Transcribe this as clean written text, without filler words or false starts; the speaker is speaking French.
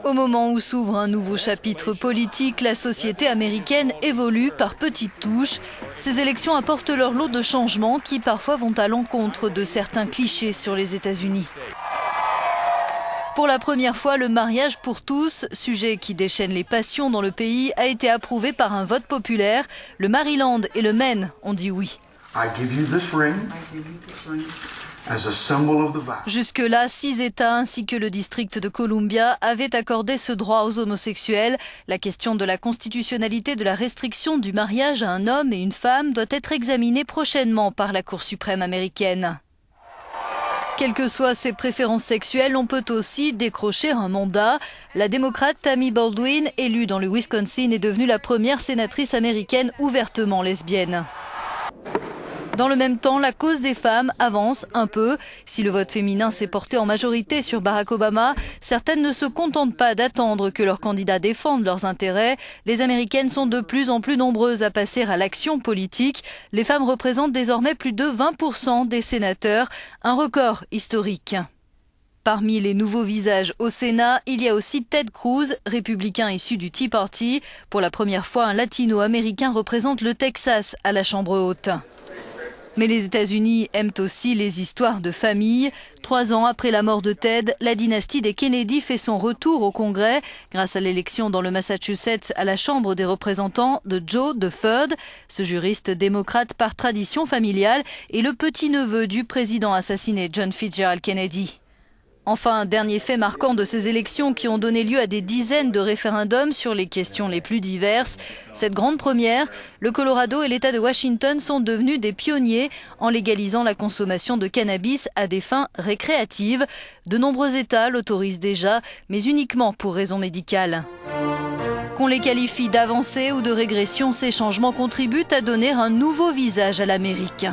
Au moment où s'ouvre un nouveau chapitre politique, la société américaine évolue par petites touches. Ces élections apportent leur lot de changements qui parfois vont à l'encontre de certains clichés sur les États-Unis. Pour la première fois, le mariage pour tous, sujet qui déchaîne les passions dans le pays, a été approuvé par un vote populaire. Le Maryland et le Maine ont dit oui. Jusque-là, 6 États ainsi que le district de Columbia avaient accordé ce droit aux homosexuels. La question de la constitutionnalité de la restriction du mariage à un homme et une femme doit être examinée prochainement par la Cour suprême américaine. Quelles que soient ses préférences sexuelles, on peut aussi décrocher un mandat. La démocrate Tammy Baldwin, élue dans le Wisconsin, est devenue la première sénatrice américaine ouvertement lesbienne. Dans le même temps, la cause des femmes avance un peu. Si le vote féminin s'est porté en majorité sur Barack Obama, certaines ne se contentent pas d'attendre que leurs candidats défendent leurs intérêts. Les Américaines sont de plus en plus nombreuses à passer à l'action politique. Les femmes représentent désormais plus de 20% des sénateurs, un record historique. Parmi les nouveaux visages au Sénat, il y a aussi Ted Cruz, républicain issu du Tea Party. Pour la première fois, un latino-américain représente le Texas à la Chambre haute. Mais les États-Unis aiment aussi les histoires de famille. 3 ans après la mort de Ted, la dynastie des Kennedy fait son retour au Congrès grâce à l'élection dans le Massachusetts à la Chambre des représentants de Joe DeFord. Ce juriste démocrate par tradition familiale est le petit-neveu du président assassiné John Fitzgerald Kennedy. Enfin, dernier fait marquant de ces élections qui ont donné lieu à des dizaines de référendums sur les questions les plus diverses. Cette grande première, le Colorado et l'État de Washington sont devenus des pionniers en légalisant la consommation de cannabis à des fins récréatives. De nombreux États l'autorisent déjà, mais uniquement pour raisons médicales. Qu'on les qualifie d'avancées ou de régression, ces changements contribuent à donner un nouveau visage à l'Amérique.